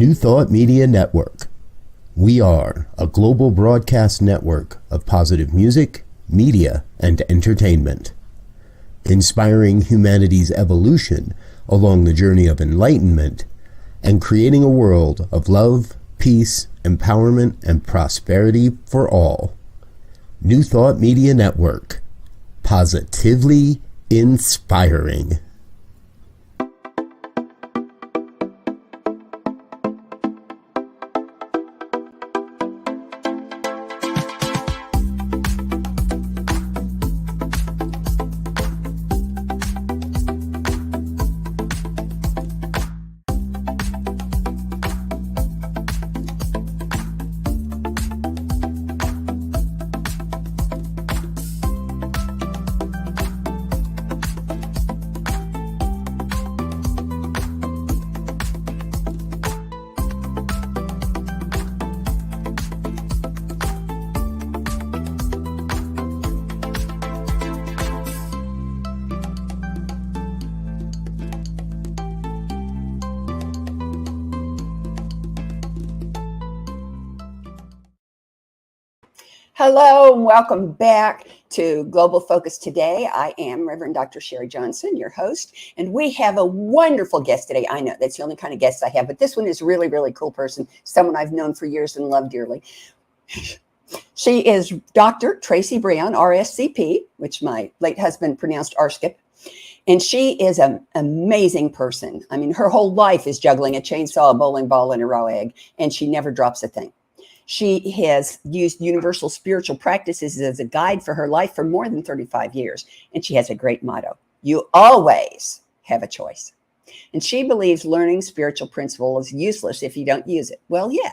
New Thought Media Network. We are a global broadcast network of positive music, media, and entertainment, inspiring humanity's evolution along the journey of enlightenment and creating a world of love, peace, empowerment, and prosperity for all. New Thought Media Network. Positively inspiring. Hello and welcome back to Global Focus Today. I am Reverend Dr. Sharri Johnson, your host, and we have a wonderful guest today. I know that's the only kind of guest I have, but this one is a really, really cool person, someone I've known for years and loved dearly. She is Dr. Tracy Brown, RSCP, which my late husband pronounced RSCP, and she is an amazing person. I mean, her whole life is juggling a chainsaw, a bowling ball, and a raw egg, and she never drops a thing. She has used universal spiritual practices as a guide for her life for more than 35 years. And she has a great motto: you always have a choice. And she believes learning spiritual principle is useless if you don't use it. Well, yeah.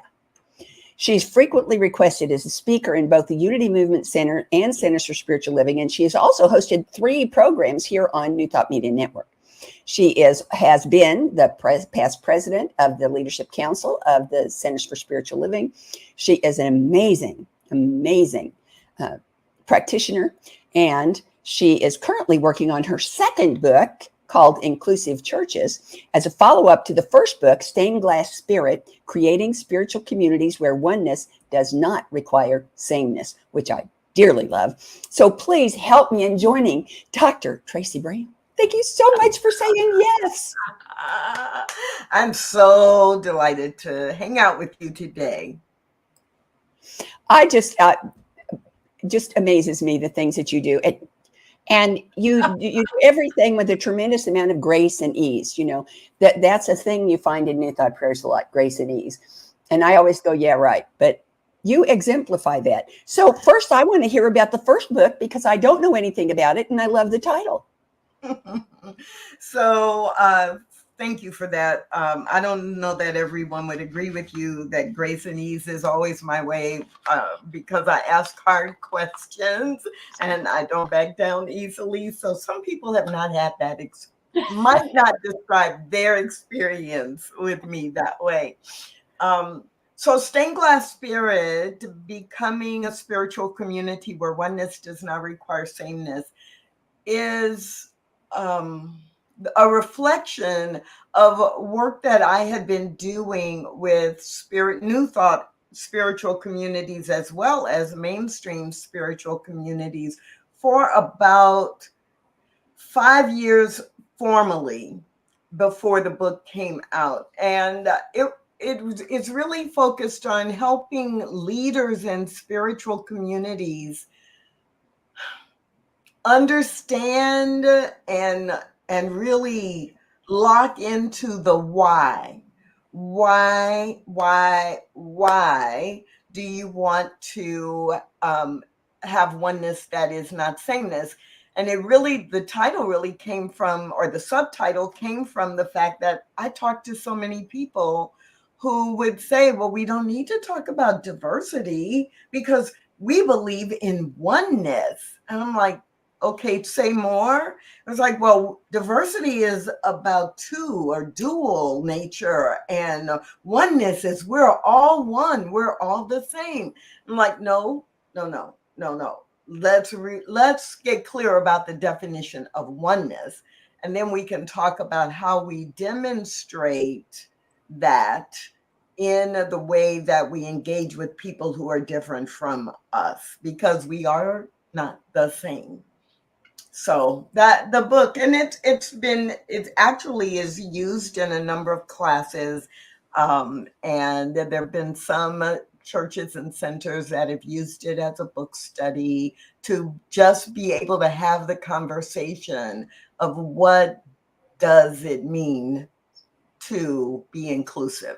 She's frequently requested as a speaker in both the Unity Movement Center and Centers for Spiritual Living. And she has also hosted 3 programs here on New Thought Media Network. She has been the past president of the Leadership Council of the Centers for Spiritual Living. She is an amazing practitioner, and she is currently working on her second book called Inclusive Churches as a follow-up to the first book, Stained Glass Spirit, Creating Spiritual Communities Where Oneness Does Not Require Sameness, which I dearly love. So please help me in joining Dr. Tracy Brown. Thank you so much for saying yes. I'm so delighted to hang out with you today. I just amazes me the things that you do. And you do everything with a tremendous amount of grace and ease. You know, that's a thing you find in New Thought prayers a lot, grace and ease. And I always go, yeah, right. But you exemplify that. So first, I want to hear about the first book because I don't know anything about it. And I love the title. So thank you for that. I don't know that everyone would agree with you that grace and ease is always my way because I ask hard questions and I don't back down easily. So some people have not had that, might not describe their experience with me that way. So Stained Glass Spirit, becoming a spiritual community where oneness does not require sameness, is a reflection of work that I had been doing with New Thought spiritual communities as well as mainstream spiritual communities for about 5 years formally before the book came out. And it's really focused on helping leaders in spiritual communities understand and really lock into the why. Why do you want to have oneness that is not sameness? And the title really came from, or the subtitle came from the fact that I talked to so many people who would say, well, we don't need to talk about diversity because we believe in oneness. And I'm like, okay, say more. It was like, well, diversity is about two or dual nature, and oneness is we're all one, we're all the same. I'm like, no. Let's get clear about the definition of oneness, and then we can talk about how we demonstrate that in the way that we engage with people who are different from us, because we are not the same. So that the book, and it actually is used in a number of classes, and there have been some churches and centers that have used it as a book study to just be able to have the conversation of what does it mean to be inclusive.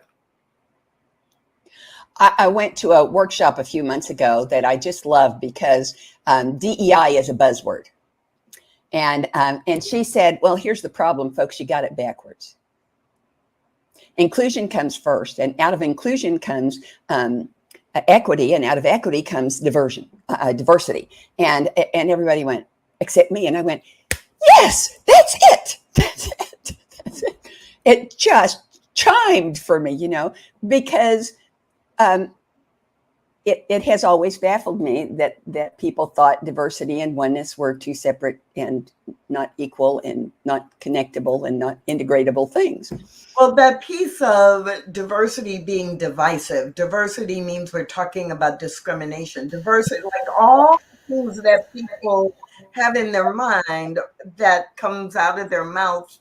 I went to a workshop a few months ago that I just love because DEI is a buzzword. And she said, well, here's the problem, folks, you got it backwards. Inclusion comes first, and out of inclusion comes equity, and out of equity comes diversity. And everybody went, except me. And I went, yes, that's it. That's it. That's it. It just chimed for me, because it has always baffled me that people thought diversity and oneness were two separate and not equal and not connectable and not integratable things. Well, that piece of diversity being divisive, diversity means we're talking about discrimination. Diversity, like all things that people have in their mind that comes out of their mouth,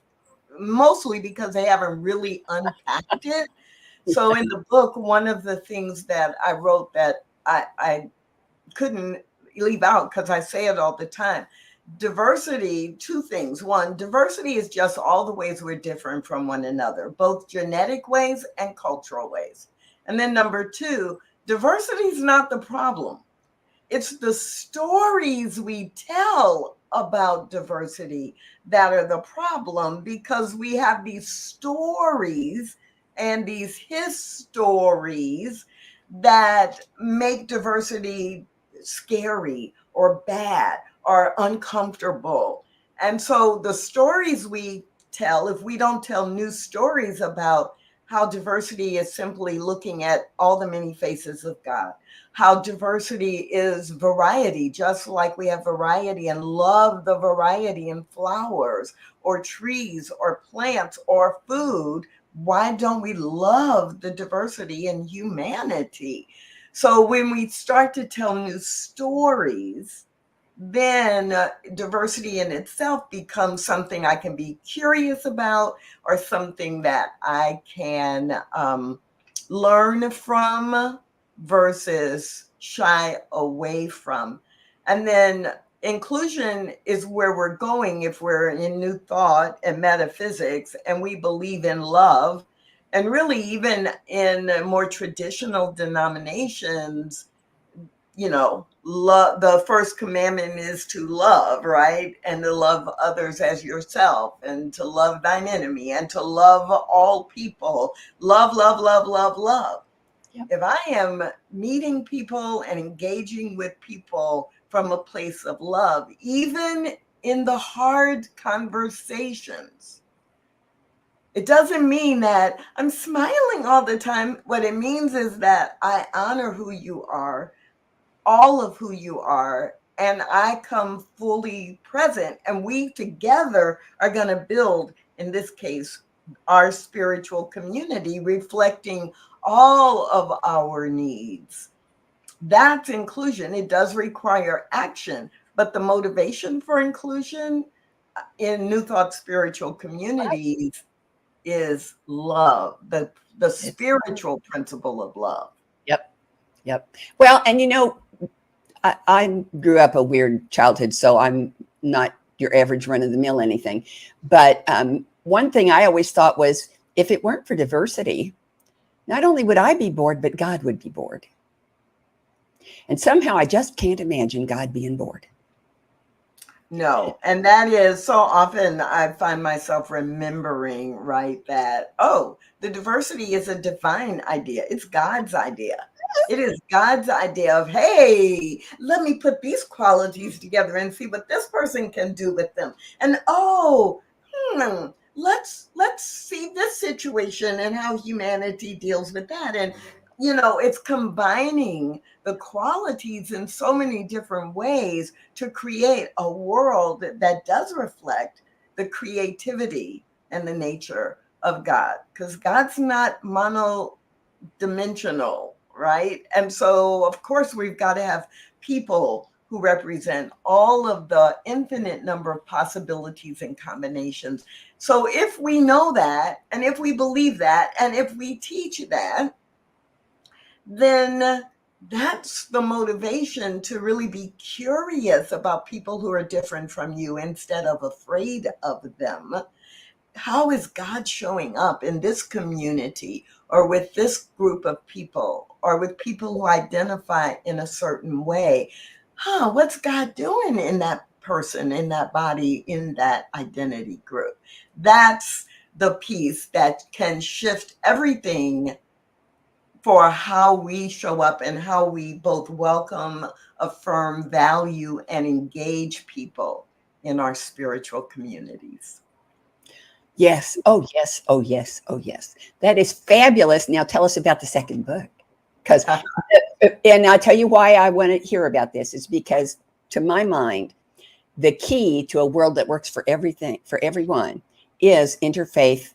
mostly because they haven't really unpacked it. So in the book, one of the things that I wrote that I couldn't leave out because I say it all the time. Diversity, two things. One, diversity is just all the ways we're different from one another, both genetic ways and cultural ways. And then number two, diversity is not the problem. It's the stories we tell about diversity that are the problem, because we have these stories and these histories that make diversity scary or bad or uncomfortable. And so the stories we tell, if we don't tell new stories about how diversity is simply looking at all the many faces of God, how diversity is variety, just like we have variety and love the variety in flowers or trees or plants or food, why don't we love the diversity in humanity? So when we start to tell new stories, then diversity in itself becomes something I can be curious about, or something that I can learn from versus shy away from. And then inclusion is where we're going if we're in New Thought and metaphysics and we believe in love. And really, even in more traditional denominations, love, the first commandment is to love, right? And to love others as yourself, and to love thine enemy, and to love all people. Love, love, love, love, love. Yep. If I am meeting people and engaging with people from a place of love, even in the hard conversations, it doesn't mean that I'm smiling all the time. What it means is that I honor who you are, all of who you are, and I come fully present, and we together are going to build, in this case, our spiritual community, reflecting all of our needs. That's inclusion. It does require action, but the motivation for inclusion in New Thought spiritual communities is love, the spiritual principle of love. Yep. Well, and I grew up a weird childhood, so I'm not your average run of the mill anything. But one thing I always thought was, if it weren't for diversity, not only would I be bored, but God would be bored. And somehow I just can't imagine God being bored. No, and that is so often I find myself remembering, right, that, the diversity is a divine idea. It's God's idea. It is God's idea of, hey, let me put these qualities together and see what this person can do with them. And let's see this situation and how humanity deals with that. And it's combining the qualities in so many different ways to create a world that does reflect the creativity and the nature of God. Because God's not dimensional, right? And so, of course, we've got to have people who represent all of the infinite number of possibilities and combinations. So, if we know that, and if we believe that, and if we teach that, then that's the motivation to really be curious about people who are different from you instead of afraid of them. How is God showing up in this community or with this group of people or with people who identify in a certain way? What's God doing in that person, in that body, in that identity group? That's the piece that can shift everything for how we show up and how we both welcome, affirm, value, and engage people in our spiritual communities. Yes. Oh, yes. Oh, yes. Oh, yes. That is fabulous. Now tell us about the second book. Because, and I'll tell you why I want to hear about this is because, to my mind, the key to a world that works for everything, for everyone, is interfaith,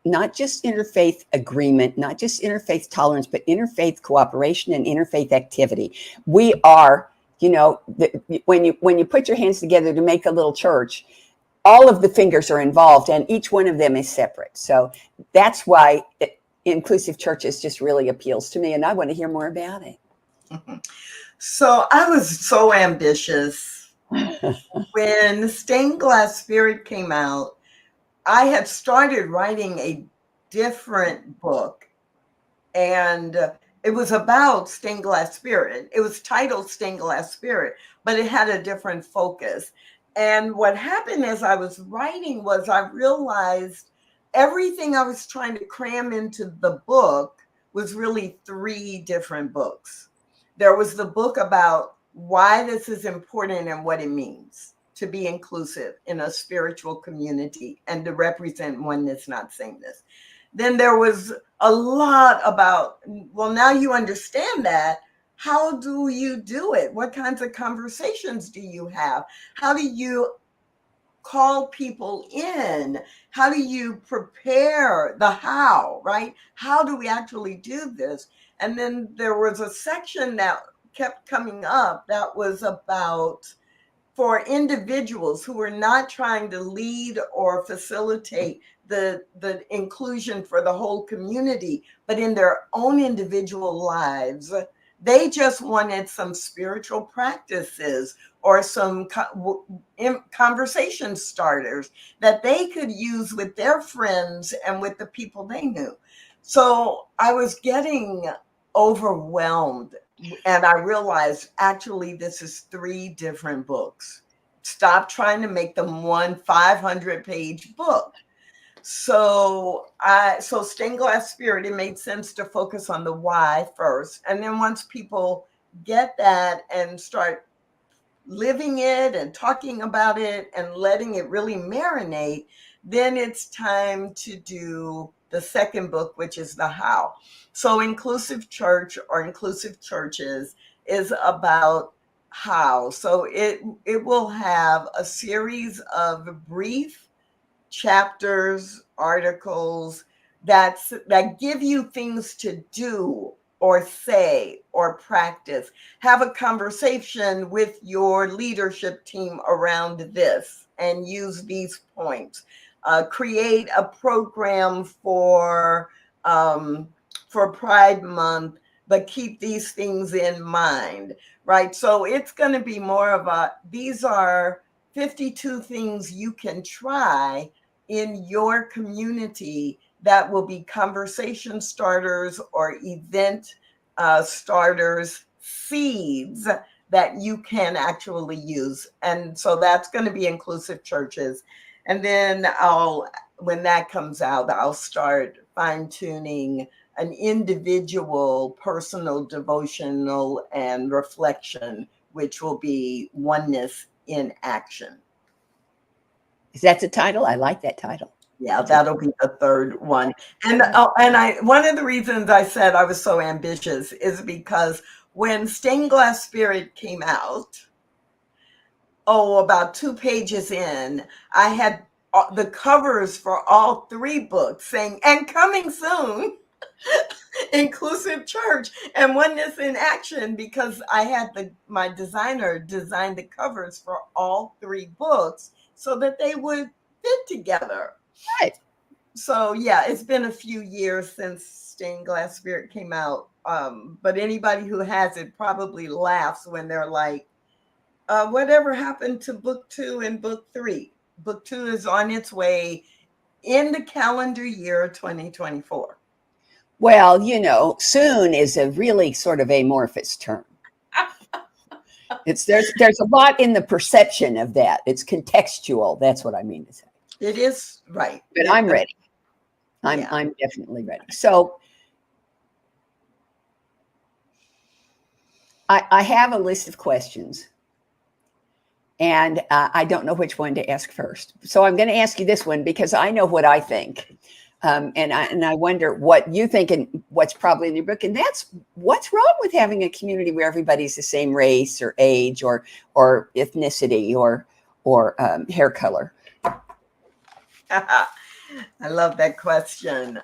not just interfaith agreement, not just interfaith tolerance, but interfaith cooperation and interfaith activity. We are, when you put your hands together to make a little church, all of the fingers are involved and each one of them is separate. So that's why inclusive churches just really appeals to me, and I want to hear more about it. So I was so ambitious. When Stained Glass Spirit came out, I had started writing a different book, and it was about stained glass spirit. It was titled Stained Glass Spirit, but it had a different focus. And what happened as I was writing was I realized everything I was trying to cram into the book was really 3 different books. There was the book about why this is important and what it means to be inclusive in a spiritual community and to represent oneness, not sameness. Then there was a lot about, well, now you understand that. How do you do it? What kinds of conversations do you have? How do you call people in? How do you prepare the how, right? How do we actually do this? And then there was a section that kept coming up that was about for individuals who were not trying to lead or facilitate the inclusion for the whole community, but in their own individual lives, they just wanted some spiritual practices or some conversation starters that they could use with their friends and with the people they knew. So I was getting overwhelmed, and I realized actually this is 3 different books. Stop trying to make them one 500-page book. So Stained Glass Spirit, it made sense to focus on the why first. And then once people get that and start living it and talking about it and letting it really marinate, then it's time to do the second book, which is the how. So inclusive church or inclusive churches is about how. So it will have a series of brief chapters, articles that give you things to do or say or practice. Have a conversation with your leadership team around this and use these points. Create a program for Pride Month, but keep these things in mind, right? So it's going to be more of these are 52 things you can try in your community that will be conversation starters or event starters, seeds that you can actually use. And so that's going to be inclusive churches. And then when that comes out, I'll start fine tuning an individual personal devotional and reflection, which will be Oneness in Action. Is that the title? I like that title. Yeah, that'll be the third one. And one of the reasons I said I was so ambitious is because when Stained Glass Spirit came out, about 2 pages in, I had the covers for all 3 books saying, and coming soon. inclusive church and oneness in action, because I had my designer design the covers for all 3 books so that they would fit together. Right. So yeah, it's been a few years since Stained Glass Spirit came out. But anybody who has it probably laughs when they're like, whatever happened to book 2 and book 3? Book 2 is on its way in the calendar year 2024. Well, soon is a really sort of amorphous term. There's a lot in the perception of that. It's contextual. That's what I mean to say. It is right. But I'm ready. I'm definitely ready. So I have a list of questions, and I don't know which one to ask first. So I'm going to ask you this one because I know what I think. And I wonder what you think and what's probably in your book. And that's what's wrong with having a community where everybody's the same race or age or ethnicity or hair color. I love that question.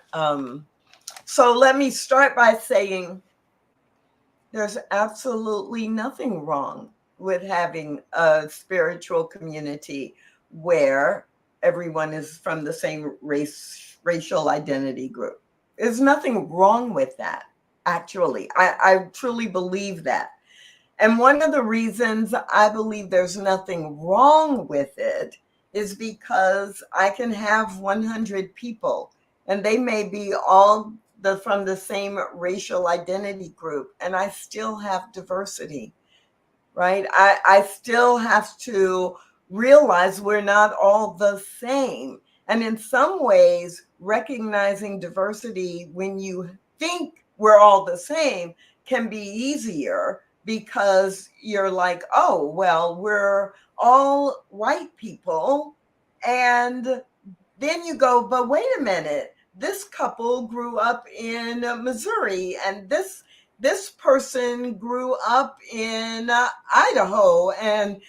So let me start by saying there's absolutely nothing wrong with having a spiritual community where everyone is from the same racial identity group. There's nothing wrong with that, actually. I truly believe that. And one of the reasons I believe there's nothing wrong with it is because I can have 100 people and they may be all from the same racial identity group, and I still have diversity, right? I still have to realize we're not all the same. And in some ways, recognizing diversity when you think we're all the same can be easier, because you're like, oh, well, we're all white people. And then you go, but wait a minute, this couple grew up in Missouri, and this person grew up in Idaho, and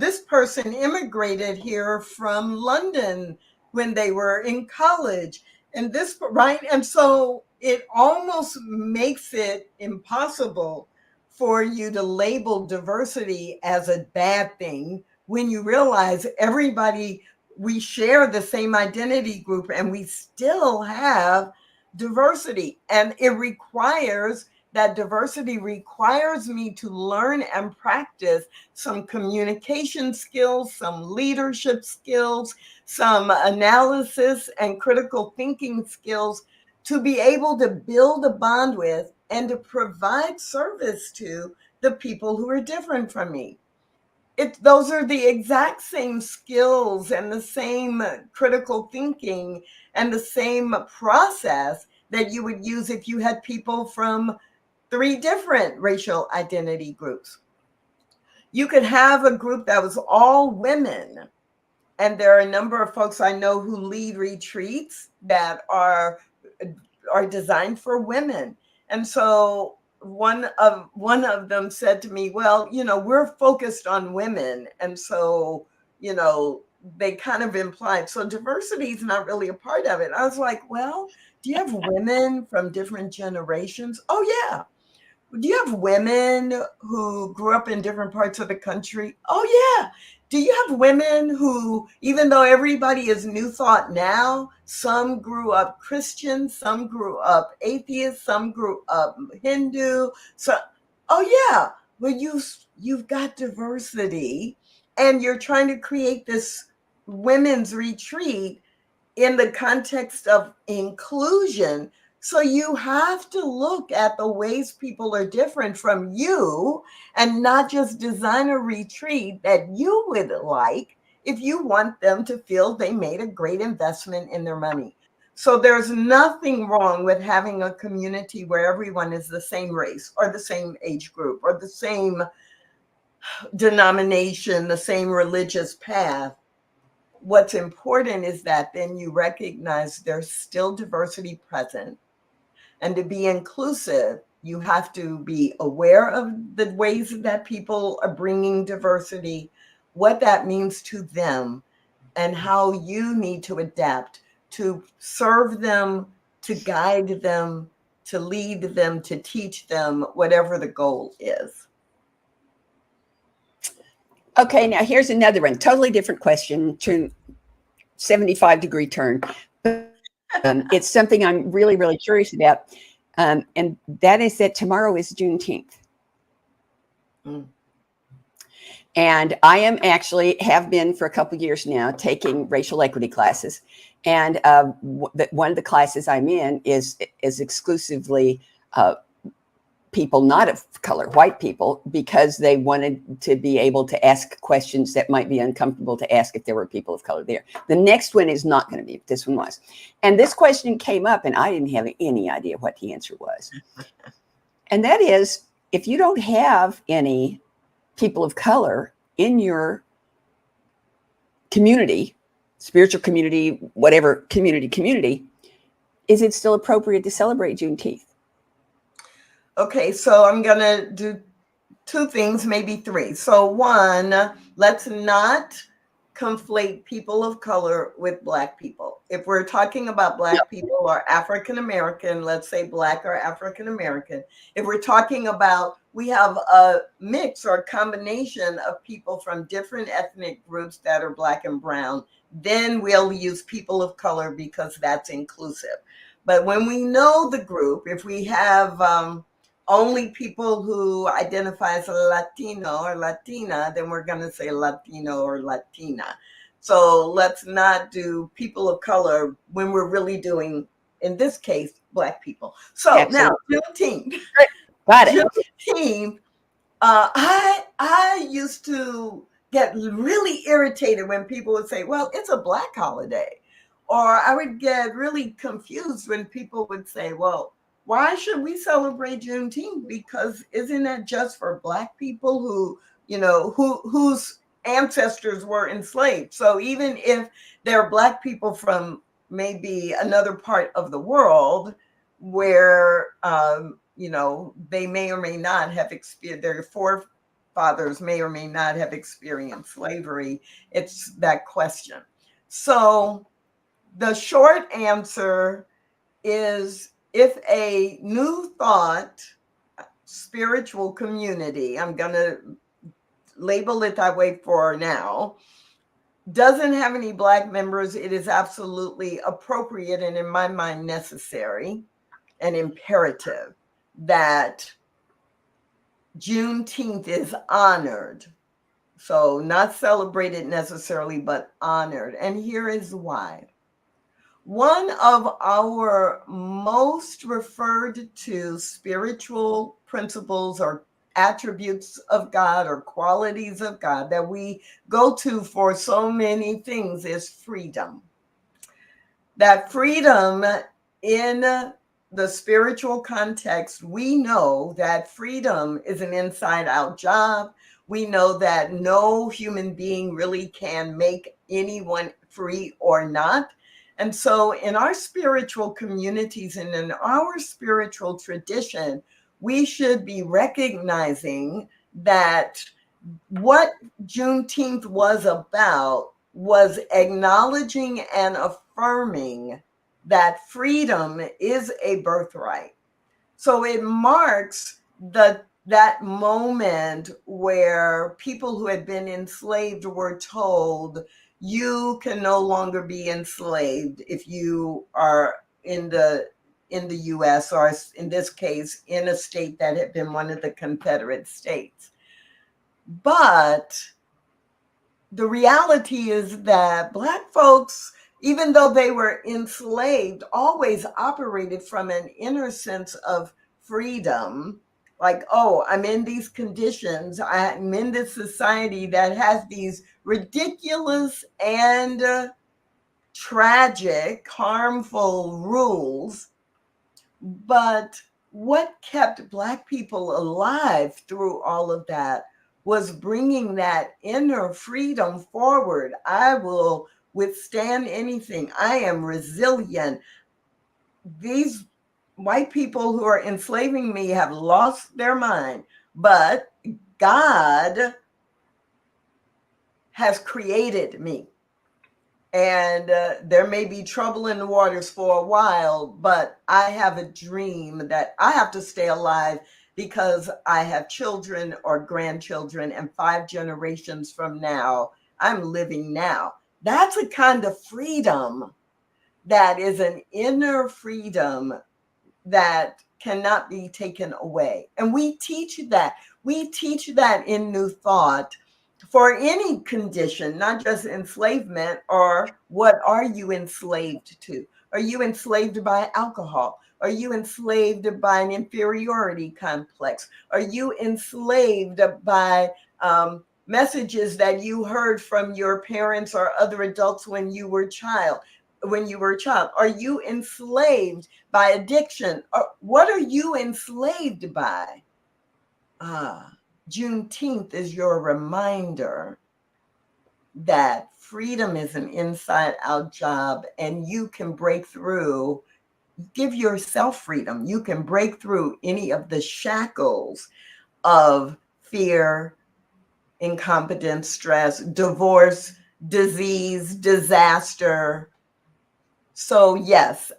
this person immigrated here from London when they were in college, and this, right? And so it almost makes it impossible for you to label diversity as a bad thing when you realize we share the same identity group and we still have diversity. And that diversity requires me to learn and practice some communication skills, some leadership skills, some analysis and critical thinking skills to be able to build a bond with and to provide service to the people who are different from me. Those are the exact same skills and the same critical thinking and the same process that you would use if you had people from 3 different racial identity groups. You could have a group that was all women, and there are a number of folks I know who lead retreats that are designed for women. And so one of them said to me, well, we're focused on women. And so, they kind of implied, so diversity is not really a part of it. I was like, well, do you have women from different generations? Oh, yeah. Do you have women who grew up in different parts of the country? Oh, yeah. Do you have women who, even though everybody is New Thought now, some grew up Christian, some grew up atheist, some grew up Hindu. So, oh, yeah. Well, you've got diversity, and you're trying to create this women's retreat in the context of inclusion. So you have to look at the ways people are different from you and not just design a retreat that you would like if you want them to feel they made a great investment in their money. So there's nothing wrong with having a community where everyone is the same race or the same age group or the same denomination, the same religious path. What's important is that then you recognize there's still diversity present. And to be inclusive, you have to be aware of the ways that people are bringing diversity, what that means to them, and how you need to adapt to serve them to guide them, to lead them, to teach them, whatever the goal is. Okay, now here's another one, totally different question, 75-degree turn. It's something I'm really, really curious about, and that is that tomorrow is Juneteenth. And I am actually have been for a couple of years now taking racial equity classes, and one of the classes I'm in is exclusively people not of color, white people, because they wanted to be able to ask questions that might be uncomfortable to ask if there were people of color there. The next one is not going to be, but this one was. And this question came up and I didn't have any idea what the answer was. And that is, if you don't have any people of color in your community, spiritual community, whatever community, is it still appropriate to celebrate Juneteenth? Okay, so I'm going to do two things, maybe three. So one, let's not conflate people of color with Black people. If we're talking about Black people or African American, let's say Black or African American. If we're talking about, we have a mix or a combination of people from different ethnic groups that are Black and brown, then we'll use people of color because that's inclusive. But when we know the group, if we have only people who identify as Latino or Latina, then we're going to say Latino or Latina. So let's not do people of color when we're really doing, in this case, Black people. So Absolutely. Now, Juneteenth. Got it. Juneteenth, I used to get really irritated when people would say, well, it's a Black holiday. Or I would get really confused when people would say, well, why should we celebrate Juneteenth? Because isn't that just for Black people who, whose ancestors were enslaved? So even if there are Black people from maybe another part of the world where, they may or may not have experienced, their forefathers may or may not have experienced slavery, it's that question. So the short answer is, if a new thought, spiritual community, I'm going to label it that way for now, doesn't have any Black members, it is absolutely appropriate and in my mind necessary and imperative that Juneteenth is honored. So not celebrated necessarily, but honored. And here is why. One of our most referred to spiritual principles or attributes of God or qualities of God that we go to for so many things is freedom. That freedom in the spiritual context, we know that freedom is an inside-out job. We know that no human being really can make anyone free or not. And so in our spiritual communities and in our spiritual tradition, we should be recognizing that what Juneteenth was about was acknowledging and affirming that freedom is a birthright. So it marks that moment where people who had been enslaved were told, you can no longer be enslaved if you are in the US, or in this case, in a state that had been one of the Confederate states. But the reality is that Black folks, even though they were enslaved, always operated from an inner sense of freedom. Like, oh, I'm in these conditions. I'm in this society that has these ridiculous and tragic, harmful rules. But what kept Black people alive through all of that was bringing that inner freedom forward. I will withstand anything. I am resilient. These white people who are enslaving me have lost their mind, but God has created me. And there may be trouble in the waters for a while, but I have a dream that I have to stay alive because I have children or grandchildren, and 5 generations from now, I'm living now. That's a kind of freedom that is an inner freedom that cannot be taken away. And we teach that. We teach that in New Thought for any condition, not just enslavement. Or what are you enslaved to? Are you enslaved by alcohol? Are you enslaved by an inferiority complex? Are you enslaved by messages that you heard from your parents or other adults when you were a child? Are you enslaved by addiction? Or what are you enslaved by? Juneteenth is your reminder that freedom is an inside out job, and you can break through. Give yourself freedom. You can break through any of the shackles of fear, incompetence, stress, divorce, disease, disaster. So yes,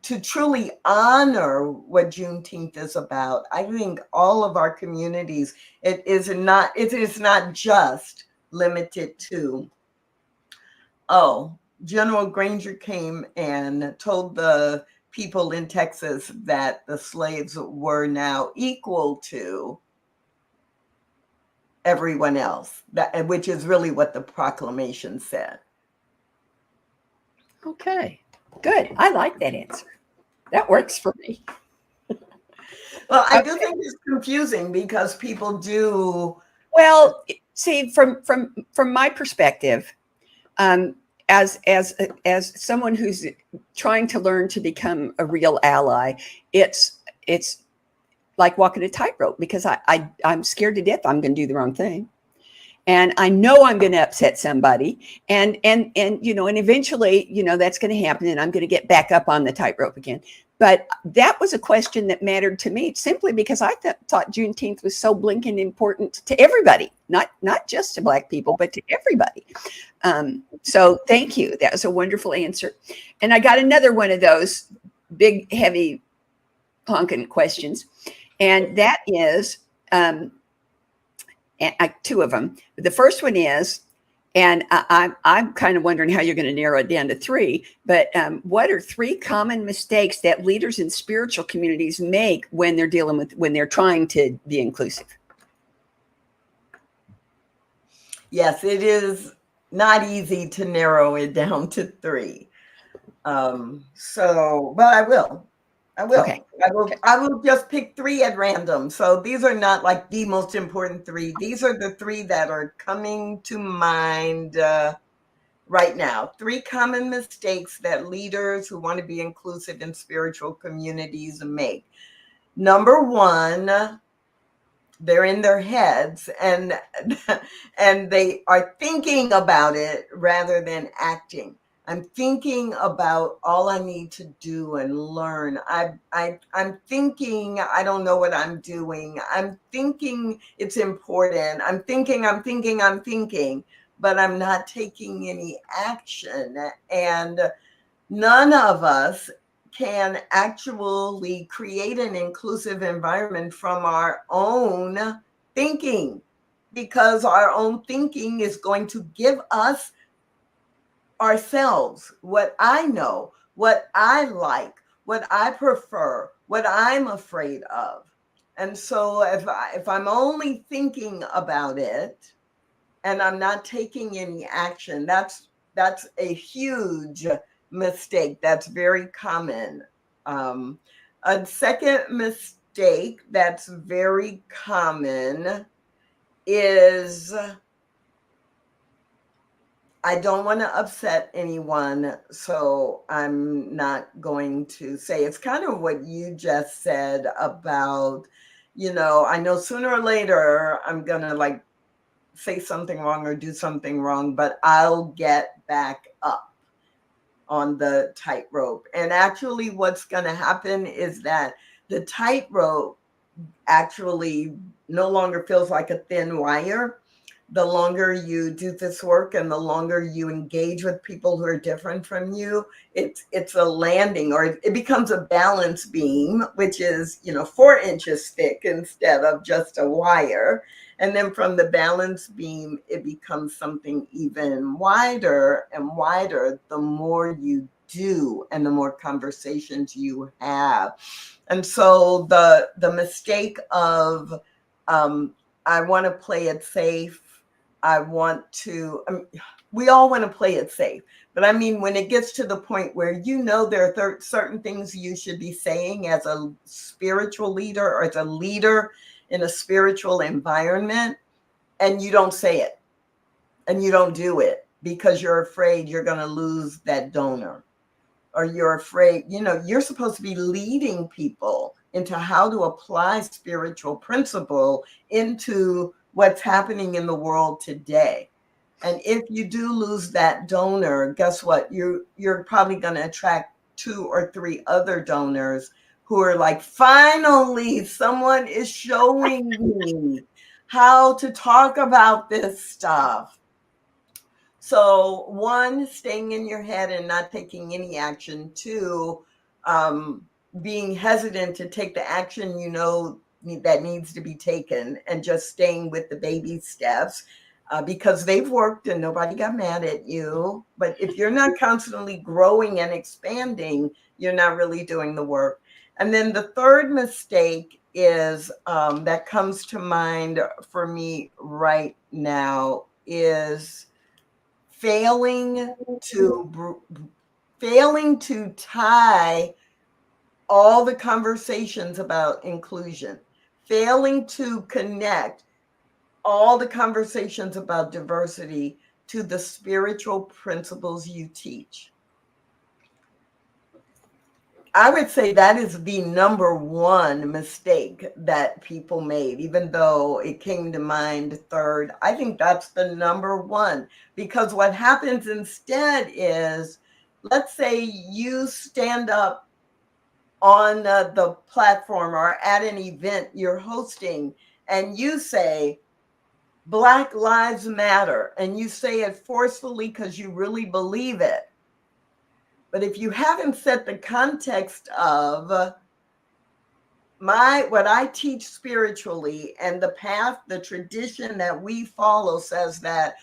to truly honor what Juneteenth is about, I think all of our communities, it is not just limited to, oh, General Granger came and told the people in Texas that the slaves were now equal to everyone else, which is really what the proclamation said. Okay, good. I like that answer. That works for me. Well, I do think it's confusing because people do. Well, see, from my perspective, as someone who's trying to learn to become a real ally, it's like walking a tightrope, because I'm scared to death I'm going to do the wrong thing. And I know I'm going to upset somebody, and eventually, that's going to happen, and I'm going to get back up on the tightrope again. But that was a question that mattered to me, simply because I thought Juneteenth was so blinking important to everybody, not just to Black people, but to everybody. So thank you. That was a wonderful answer. And I got another one of those big, heavy, honking questions, and that is. Two of them. The first one is, and I'm kind of wondering how you're going to narrow it down to three, but what are 3 common mistakes that leaders in spiritual communities make when they're trying to be inclusive? Yes, it is not easy to narrow it down to 3. But I will. Okay. I will just pick 3 at random. So these are not like the most important 3. These are the 3 that are coming to mind right now. 3 common mistakes that leaders who want to be inclusive in spiritual communities make. Number 1, they're in their heads and they are thinking about it rather than acting. I'm thinking about all I need to do and learn. I'm thinking I don't know what I'm doing. I'm thinking it's important. I'm thinking, but I'm not taking any action. And none of us can actually create an inclusive environment from our own thinking, because our own thinking is going to give us ourselves, what I know, what I like, what I prefer, what I'm afraid of. And so if I'm only thinking about it and I'm not taking any action, that's a huge mistake. That's very common. A second mistake that's very common is, I don't want to upset anyone, so I'm not going to say. It's kind of what you just said about, I know sooner or later I'm going to say something wrong or do something wrong, but I'll get back up on the tightrope. And actually what's going to happen is that the tightrope actually no longer feels like a thin wire. the longer you do this work and the longer you engage with people who are different from you, it's a landing, or it becomes a balance beam, which is, 4 inches thick instead of just a wire. And then from the balance beam, it becomes something even wider and wider the more you do and the more conversations you have. And so the mistake of I want to play it safe. We all want to play it safe. But I mean, when it gets to the point where there are certain things you should be saying as a spiritual leader or as a leader in a spiritual environment, and you don't say it and you don't do it because you're afraid you're going to lose that donor, or you're afraid, you're supposed to be leading people into how to apply spiritual principle into what's happening in the world today. And if you do lose that donor, guess what? You're probably going to attract 2 or 3 other donors who are like, finally, someone is showing me how to talk about this stuff. So 1, staying in your head and not taking any action. 2, being hesitant to take the action that needs to be taken, and just staying with the baby steps because they've worked and nobody got mad at you. But if you're not constantly growing and expanding, you're not really doing the work. And then the third mistake is that comes to mind for me right now is failing to tie all the conversations about inclusion, failing to connect all the conversations about diversity to the spiritual principles you teach. I would say that is the number one mistake that people made, even though it came to mind third. I think that's the number one, because what happens instead is, let's say you stand up on the platform or at an event you're hosting and you say, Black Lives Matter, and you say it forcefully because you really believe it. But if you haven't set the context of what I teach spiritually and the path, the tradition that we follow says that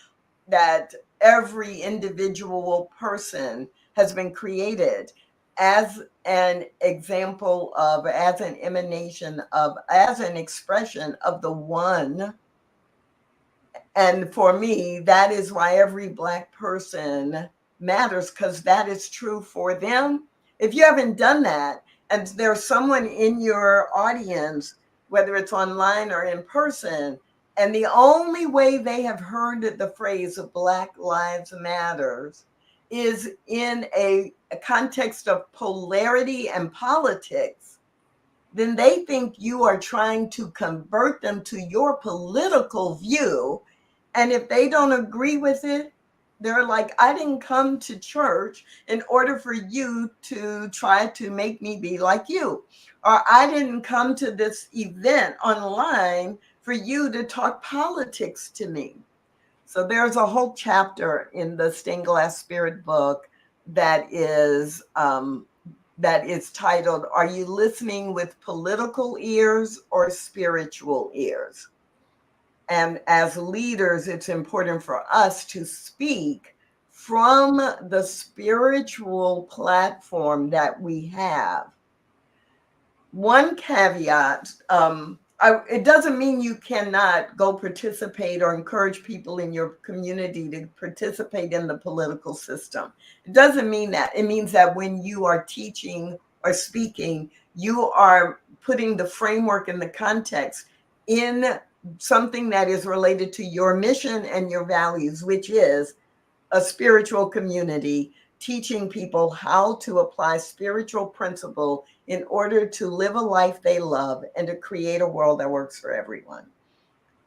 every individual person has been created as an example of, as an emanation of, as an expression of the one. And for me, that is why every Black person matters, because that is true for them. If you haven't done that, and there's someone in your audience, whether it's online or in person, and the only way they have heard the phrase of Black Lives Matters is in a context of polarity and politics, then they think you are trying to convert them to your political view. And if they don't agree with it, they're like, I didn't come to church in order for you to try to make me be like you. Or I didn't come to this event online for you to talk politics to me. So there's a whole chapter in the Stained Glass Spirit book that is titled, Are You Listening with Political Ears or Spiritual Ears? And as leaders, it's important for us to speak from the spiritual platform that we have. One caveat, it doesn't mean you cannot go participate or encourage people in your community to participate in the political system. It doesn't mean that. It means that when you are teaching or speaking, you are putting the framework and the context in something that is related to your mission and your values, which is a spiritual community, teaching people how to apply spiritual principle in order to live a life they love and to create a world that works for everyone.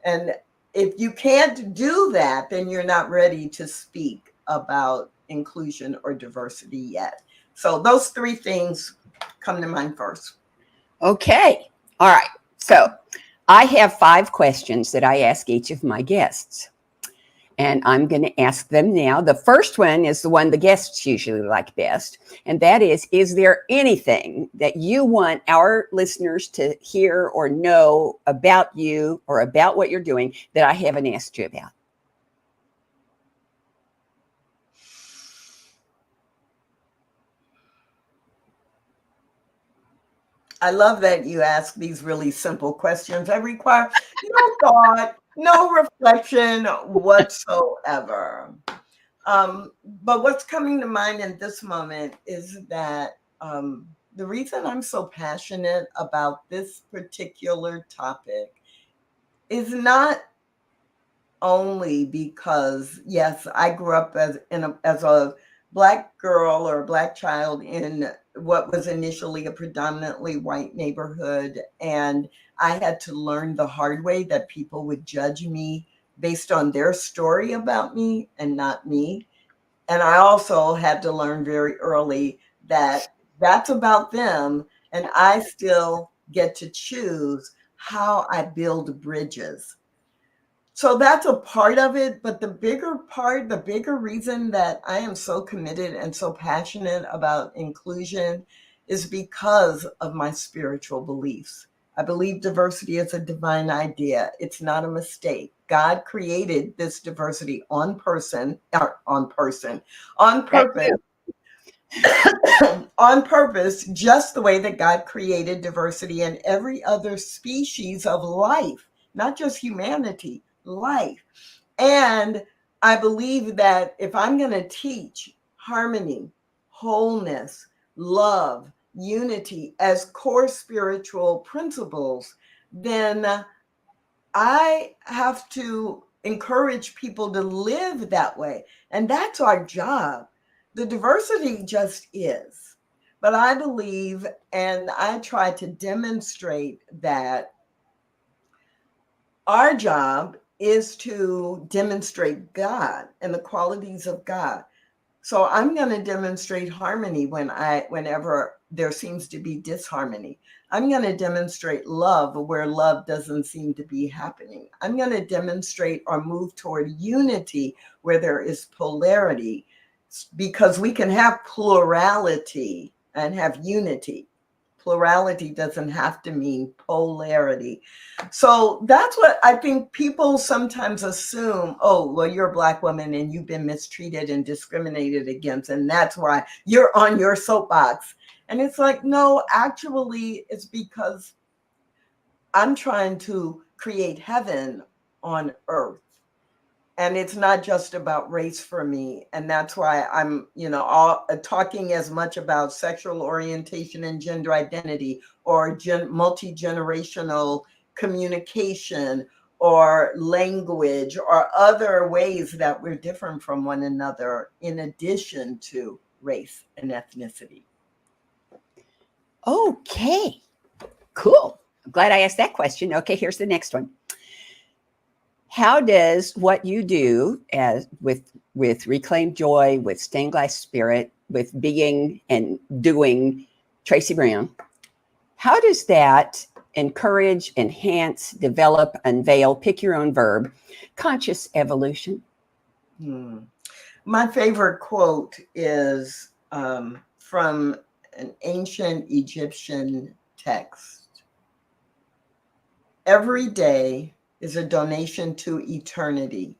And if you can't do that, then you're not ready to speak about inclusion or diversity yet. So those 3 things come to mind first. Okay. All right. So I have 5 questions that I ask each of my guests. And I'm going to ask them now. The first one is the one the guests usually like best. And that is there anything that you want our listeners to hear or know about you or about what you're doing that I haven't asked you about? I love that you ask these really simple questions that require no thought, no reflection whatsoever. But what's coming to mind in this moment is that the reason I'm so passionate about this particular topic is not only because, yes, I grew up as a Black girl or a Black child in what was initially a predominantly white neighborhood. And I had to learn the hard way that people would judge me based on their story about me and not me. And I also had to learn very early that that's about them. And I still get to choose how I build bridges. So that's a part of it. But the bigger part, the bigger reason that I am so committed and so passionate about inclusion is because of my spiritual beliefs. I believe diversity is a divine idea. It's not a mistake. God created this diversity on purpose, on purpose, just the way that God created diversity in every other species of life, not just humanity, life. And I believe that if I'm going to teach harmony, wholeness, love, unity as core spiritual principles, then I have to encourage people to live that way. And that's our job. The diversity just is. But I believe, and I try to demonstrate that our job is to demonstrate God and the qualities of God. So I'm going to demonstrate harmony whenever there seems to be disharmony. I'm going to demonstrate love where love doesn't seem to be happening. I'm going to demonstrate or move toward unity where there is polarity, because we can have plurality and have unity. Plurality doesn't have to mean polarity. So that's what I think people sometimes assume. Oh, well, you're a Black woman and you've been mistreated and discriminated against, and that's why you're on your soapbox. And it's like, no, actually, it's because I'm trying to create heaven on earth. And it's not just about race for me. And that's why I'm, talking as much about sexual orientation and gender identity, or multi-generational communication, or language, or other ways that we're different from one another, in addition to race and ethnicity. Okay, cool. I'm glad I asked that question. Okay, here's the next one. How does what you do with Reclaim Joy, with Stained Glass Spirit, with being and doing Tracy Brown, how does that encourage, enhance, develop, unveil, pick your own verb, conscious evolution? My favorite quote is from an ancient Egyptian text. Every day is a donation to eternity.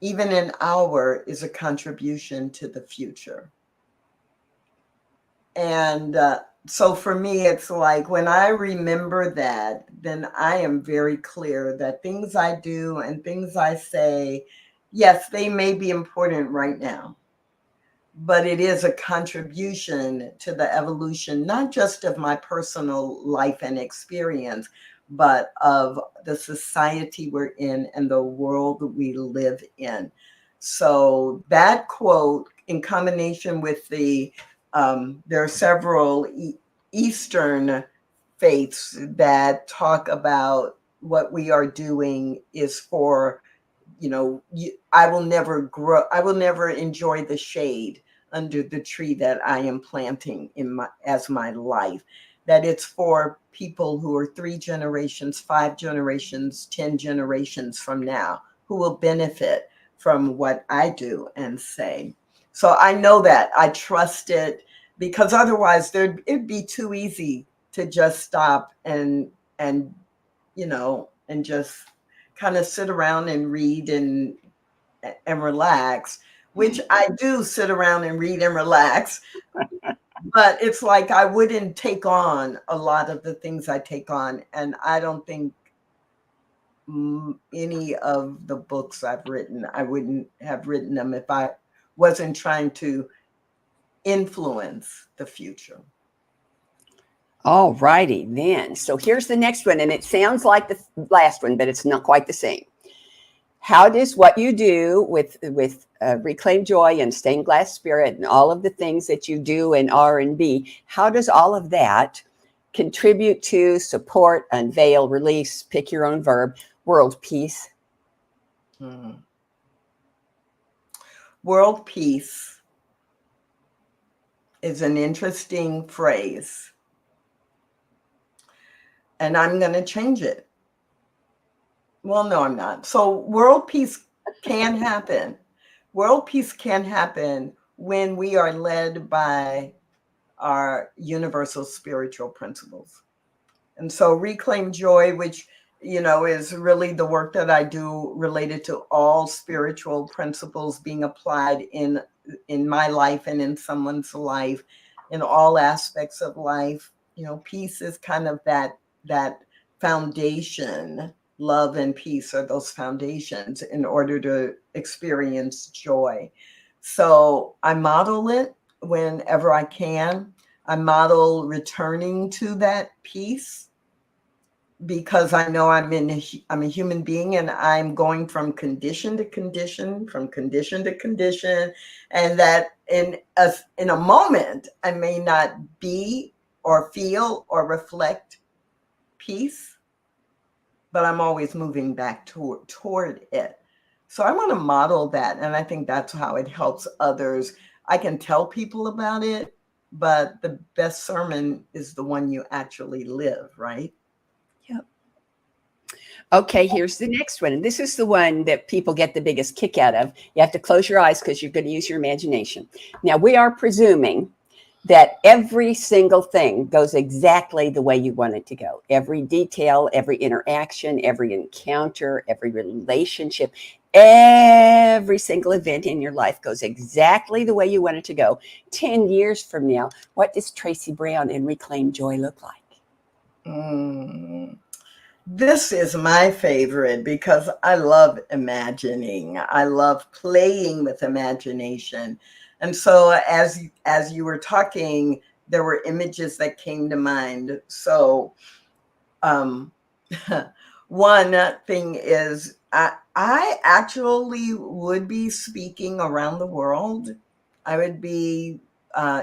Even an hour is a contribution to the future. And so for me, it's like when I remember that, then I am very clear that things I do and things I say, yes, they may be important right now, but it is a contribution to the evolution, not just of my personal life and experience, but of the society we're in and the world we live in. So that quote, in combination with there are several Eastern faiths that talk about what we are doing is for, I will never enjoy the shade under the tree that I am planting as my life. That it's for people who are 3 generations, 5 generations, 10 generations from now, who will benefit from what I do and say. So I know that I trust it, because otherwise it'd be too easy to just stop and and just kind of sit around and read and relax, which I do sit around and read and relax. But it's like I wouldn't take on a lot of the things I take on. And I don't think any of the books I've written, I wouldn't have written them if I wasn't trying to influence the future. All righty then. So here's the next one, and it sounds like the last one, but it's not quite the same. How does what you do with Reclaim Joy and Stained Glass Spirit and all of the things that you do in R&B, how does all of that contribute to, support, unveil, release, pick your own verb, world peace? World peace is an interesting phrase, and I'm going to change it. Well, no, I'm not. So world peace can happen. World peace can happen when we are led by our universal spiritual principles. And so Reclaim Joy, which, is really the work that I do related to all spiritual principles being applied in my life and in someone's life, in all aspects of life. Peace is kind of that foundation. Love and peace are those foundations in order to experience joy. So I model it whenever I can. I model returning to that peace, because I know I'm a human being, and I'm going from condition to condition, and that in a moment I may not be or feel or reflect peace, but I'm always moving back toward it. So I want to model that, and I think that's how it helps others. I can tell people about it, but the best sermon is the one you actually live, right? Yep. Okay, here's the next one. And this is the one that people get the biggest kick out of. You have to close your eyes because you're going to use your imagination. Now, we are presuming that every single thing goes exactly the way you want it to go. Every detail, every interaction, every encounter, every relationship, every single event in your life goes exactly the way you want it to go. 10 years from now, what does Tracy Brown and Reclaim Joy look like? This is my favorite because I love imagining. I love playing with imagination. And so as you were talking, there were images that came to mind. So one thing is I actually would be speaking around the world. I would be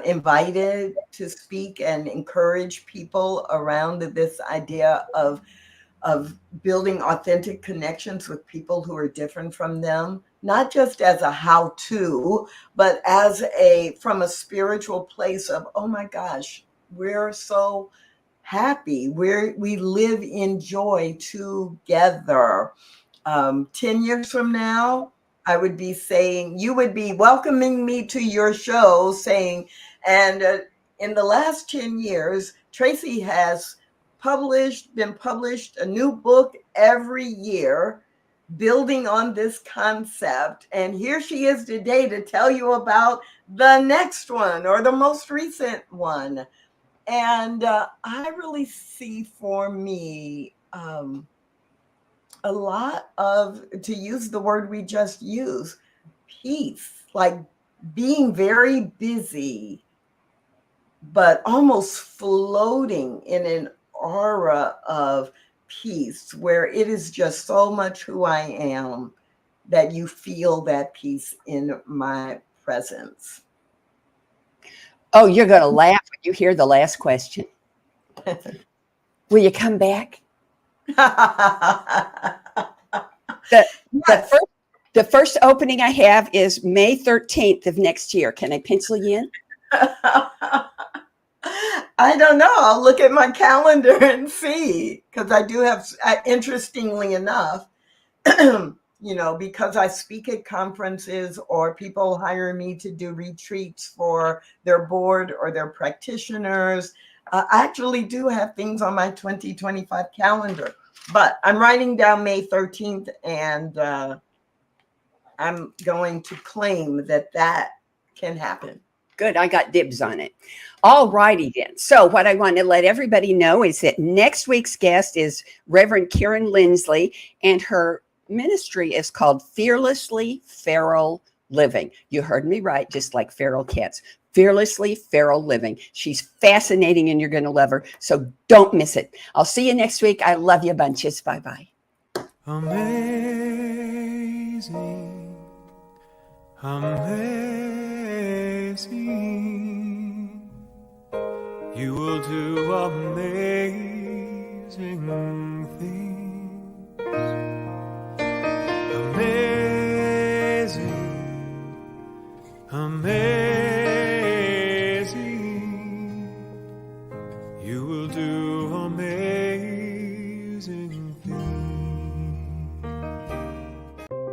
invited to speak and encourage people around this idea of building authentic connections with people who are different from them, not just as a how-to, but as from a spiritual place of, oh my gosh, we're so happy. We live in joy together. 10 years from now, I would be saying, you would be welcoming me to your show saying, and in the last 10 years, Tracy has been published a new book every year, building on this concept. And here she is today to tell you about the next one or the most recent one. And I really see for me a lot of, to use the word we just used, peace, like being very busy, but almost floating in an aura of peace where it is just so much who I am that you feel that peace in my presence. Oh, you're going to laugh when you hear the last question. Will you come back? The first opening I have is May 13th of next year. Can I pencil you in? I don't know. I'll look at my calendar and see, because I do have, interestingly enough, because I speak at conferences or people hire me to do retreats for their board or their practitioners, I actually do have things on my 2025 calendar. But I'm writing down May 13th, and I'm going to claim that can happen. Good. I got dibs on it. All righty then. So what I want to let everybody know is that next week's guest is Reverend Karen Lindsley, and her ministry is called Fearlessly Feral Living. You heard me right, just like feral cats. Fearlessly Feral Living. She's fascinating and you're going to love her. So don't miss it. I'll see you next week. I love you bunches. Bye-bye. Amazing, amazing, you will do amazing things. Amazing, amazing, you will do amazing things.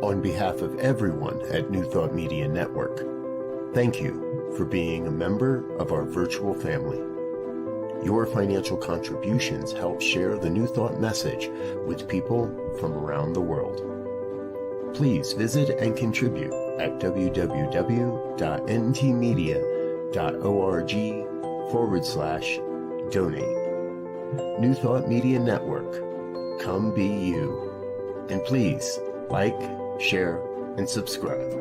On behalf of everyone at New Thought Media Network, thank you for being a member of our virtual family. Your financial contributions help share the New Thought message with people from around the world. Please visit and contribute at www.ntmedia.org/donate. New Thought Media Network, come be you. And please like, share, and subscribe.